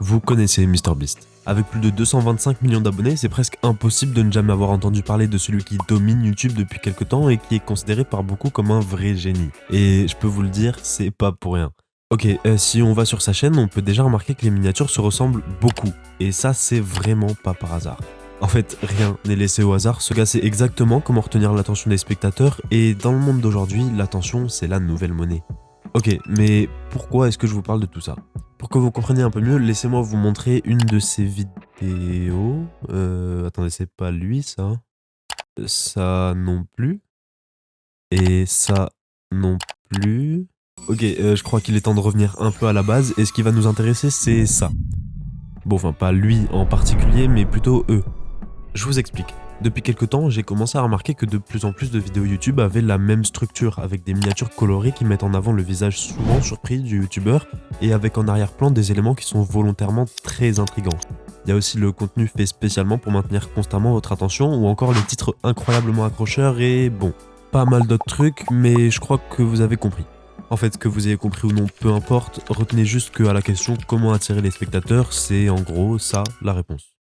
Vous connaissez MrBeast. Avec plus de 225 millions d'abonnés, c'est presque impossible de ne jamais avoir entendu parler de celui qui domine YouTube depuis quelque temps et qui est considéré par beaucoup comme un vrai génie. Et je peux vous le dire, c'est pas pour rien. Ok, si on va sur sa chaîne, on peut déjà remarquer que les miniatures se ressemblent beaucoup. Et ça, c'est vraiment pas par hasard. En fait, rien n'est laissé au hasard, ce gars sait exactement comment retenir l'attention des spectateurs, et dans le monde d'aujourd'hui, l'attention, c'est la nouvelle monnaie. Ok, mais pourquoi est-ce que je vous parle de tout ça ? Pour que vous compreniez un peu mieux, laissez-moi vous montrer une de ses vidéos. Attendez, c'est pas lui, ça. Ça non plus. Et ça non plus. Ok, je crois qu'il est temps de revenir un peu à la base, et ce qui va nous intéresser, c'est ça. Bon, enfin, pas lui en particulier, mais plutôt eux. Je vous explique. Depuis quelque temps, j'ai commencé à remarquer que de plus en plus de vidéos YouTube avaient la même structure, avec des miniatures colorées qui mettent en avant le visage souvent surpris du youtubeur, et avec en arrière-plan des éléments qui sont volontairement très intrigants. Il y a aussi le contenu fait spécialement pour maintenir constamment votre attention, ou encore les titres incroyablement accrocheurs et bon, pas mal d'autres trucs, mais je crois que vous avez compris. En fait, que vous ayez compris ou non, peu importe, retenez juste qu'à la question comment attirer les spectateurs, c'est en gros ça la réponse.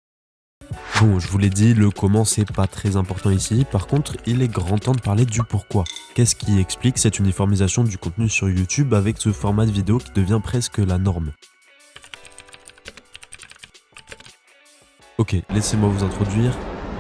Bon, je vous l'ai dit, le comment c'est pas très important ici, par contre il est grand temps de parler du pourquoi. Qu'est-ce qui explique cette uniformisation du contenu sur YouTube avec ce format de vidéo qui devient presque la norme? Ok, laissez-moi vous introduire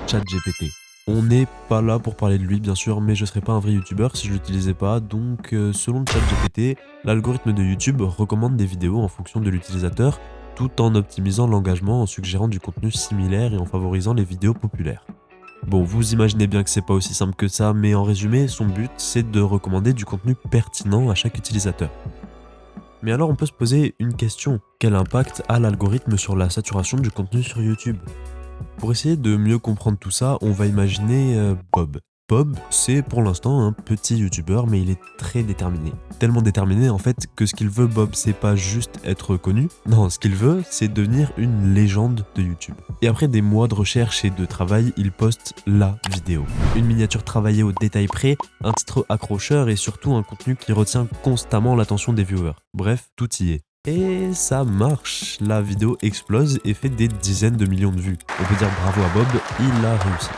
ChatGPT. On n'est pas là pour parler de lui bien sûr, mais je serais pas un vrai youtubeur si je l'utilisais pas, donc selon ChatGPT, l'algorithme de YouTube recommande des vidéos en fonction de l'utilisateur, tout en optimisant l'engagement en suggérant du contenu similaire et en favorisant les vidéos populaires. Bon, vous imaginez bien que c'est pas aussi simple que ça, mais en résumé, son but c'est de recommander du contenu pertinent à chaque utilisateur. Mais alors on peut se poser une question, quel impact a l'algorithme sur la saturation du contenu sur YouTube ? Pour essayer de mieux comprendre tout ça, on va imaginer Bob. Bob, c'est pour l'instant un petit youtubeur, mais il est très déterminé. Tellement déterminé en fait que ce qu'il veut Bob, c'est pas juste être connu, non, ce qu'il veut, c'est devenir une légende de YouTube. Et après des mois de recherche et de travail, il poste la vidéo. Une miniature travaillée au détail près, un titre accrocheur et surtout un contenu qui retient constamment l'attention des viewers. Bref, tout y est. Et ça marche, la vidéo explose et fait des dizaines de millions de vues. On peut dire bravo à Bob, il a réussi.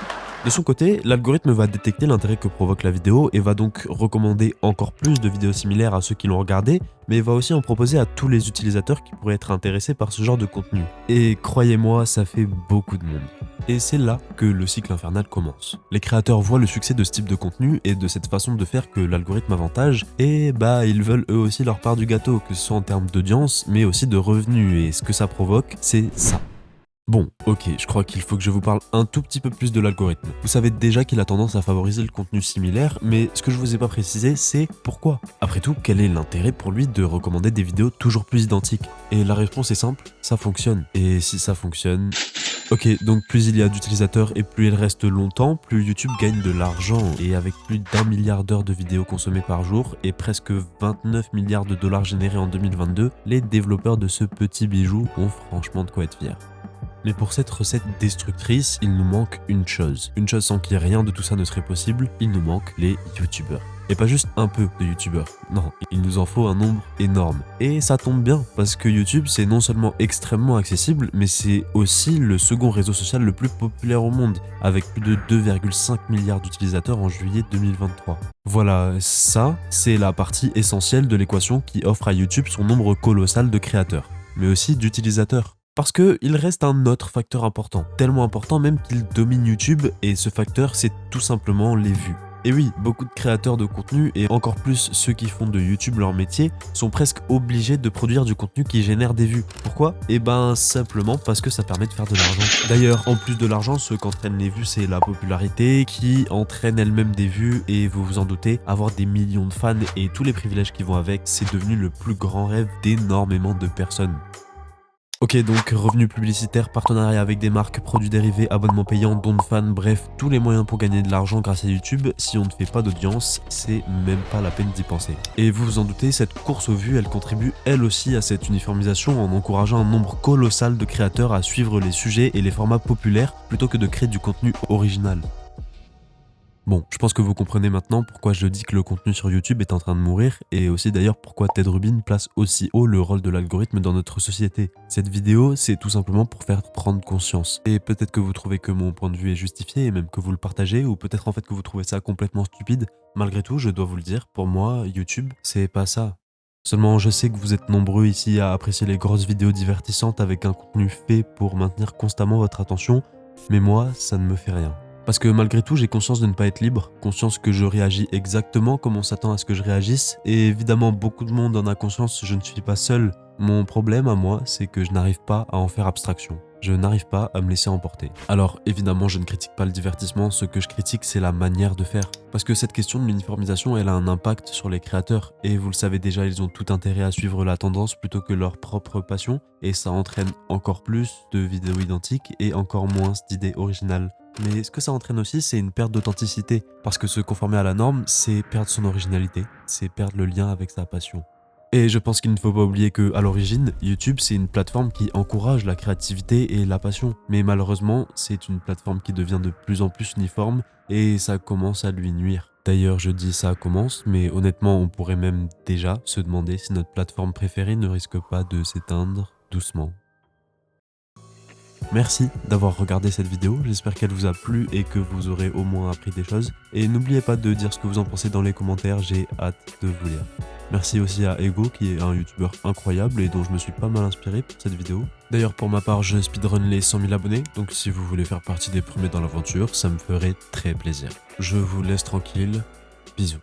De son côté, l'algorithme va détecter l'intérêt que provoque la vidéo et va donc recommander encore plus de vidéos similaires à ceux qui l'ont regardé, mais va aussi en proposer à tous les utilisateurs qui pourraient être intéressés par ce genre de contenu. Et croyez-moi, ça fait beaucoup de monde. Et c'est là que le cycle infernal commence. Les créateurs voient le succès de ce type de contenu et de cette façon de faire que l'algorithme avantage, et ils veulent eux aussi leur part du gâteau, que ce soit en termes d'audience, mais aussi de revenus, et ce que ça provoque, c'est ça. Bon, ok, je crois qu'il faut que je vous parle un tout petit peu plus de l'algorithme. Vous savez déjà qu'il a tendance à favoriser le contenu similaire, mais ce que je vous ai pas précisé, c'est pourquoi. Après tout, quel est l'intérêt pour lui de recommander des vidéos toujours plus identiques? Et la réponse est simple, ça fonctionne. Et si ça fonctionne... Ok, donc plus il y a d'utilisateurs et plus ils restent longtemps, plus YouTube gagne de l'argent. Et avec plus d'1 milliard d'heures de vidéos consommées par jour et presque 29 milliards de dollars générés en 2022, les développeurs de ce petit bijou ont franchement de quoi être fiers. Mais pour cette recette destructrice, il nous manque une chose. Une chose sans qui rien de tout ça ne serait possible, il nous manque les youtubeurs. Et pas juste un peu de youtubeurs, non, il nous en faut un nombre énorme. Et ça tombe bien, parce que YouTube c'est non seulement extrêmement accessible, mais c'est aussi le second réseau social le plus populaire au monde, avec plus de 2,5 milliards d'utilisateurs en juillet 2023. Voilà, ça, c'est la partie essentielle de l'équation qui offre à YouTube son nombre colossal de créateurs, mais aussi d'utilisateurs. Parce qu'il reste un autre facteur important, tellement important même qu'il domine YouTube, et ce facteur c'est tout simplement les vues. Et oui, beaucoup de créateurs de contenu, et encore plus ceux qui font de YouTube leur métier, sont presque obligés de produire du contenu qui génère des vues. Pourquoi ? Simplement parce que ça permet de faire de l'argent. D'ailleurs, en plus de l'argent, ce qu'entraînent les vues, c'est la popularité, qui entraîne elle-même des vues, et vous vous en doutez, avoir des millions de fans et tous les privilèges qui vont avec, c'est devenu le plus grand rêve d'énormément de personnes. Ok, donc revenus publicitaires, partenariats avec des marques, produits dérivés, abonnements payants, dons de fans, bref, tous les moyens pour gagner de l'argent grâce à YouTube, si on ne fait pas d'audience, c'est même pas la peine d'y penser. Et vous vous en doutez, cette course aux vues, elle contribue elle aussi à cette uniformisation en encourageant un nombre colossal de créateurs à suivre les sujets et les formats populaires plutôt que de créer du contenu original. Bon, je pense que vous comprenez maintenant pourquoi je dis que le contenu sur YouTube est en train de mourir, et aussi d'ailleurs pourquoi Ted Rubin place aussi haut le rôle de l'algorithme dans notre société. Cette vidéo, c'est tout simplement pour faire prendre conscience. Et peut-être que vous trouvez que mon point de vue est justifié, et même que vous le partagez, ou peut-être en fait que vous trouvez ça complètement stupide. Malgré tout, je dois vous le dire, pour moi, YouTube, c'est pas ça. Seulement, je sais que vous êtes nombreux ici à apprécier les grosses vidéos divertissantes avec un contenu fait pour maintenir constamment votre attention, mais moi, ça ne me fait rien. Parce que malgré tout, j'ai conscience de ne pas être libre, conscience que je réagis exactement comme on s'attend à ce que je réagisse, et évidemment beaucoup de monde en a conscience, je ne suis pas seul. Mon problème à moi, c'est que je n'arrive pas à en faire abstraction. Je n'arrive pas à me laisser emporter. Alors évidemment, je ne critique pas le divertissement, ce que je critique, c'est la manière de faire. Parce que cette question de l'uniformisation, elle a un impact sur les créateurs, et vous le savez déjà, ils ont tout intérêt à suivre la tendance plutôt que leur propre passion, et ça entraîne encore plus de vidéos identiques et encore moins d'idées originales. Mais ce que ça entraîne aussi, c'est une perte d'authenticité. Parce que se conformer à la norme, c'est perdre son originalité, c'est perdre le lien avec sa passion. Et je pense qu'il ne faut pas oublier que, à l'origine, YouTube, c'est une plateforme qui encourage la créativité et la passion. Mais malheureusement, c'est une plateforme qui devient de plus en plus uniforme et ça commence à lui nuire. D'ailleurs, je dis ça commence, mais honnêtement, on pourrait même déjà se demander si notre plateforme préférée ne risque pas de s'éteindre doucement. Merci d'avoir regardé cette vidéo, j'espère qu'elle vous a plu et que vous aurez au moins appris des choses. Et n'oubliez pas de dire ce que vous en pensez dans les commentaires, j'ai hâte de vous lire. Merci aussi à Ego qui est un youtubeur incroyable et dont je me suis pas mal inspiré pour cette vidéo. D'ailleurs pour ma part je speedrun les 100 000 abonnés, donc si vous voulez faire partie des premiers dans l'aventure, ça me ferait très plaisir. Je vous laisse tranquille, bisous.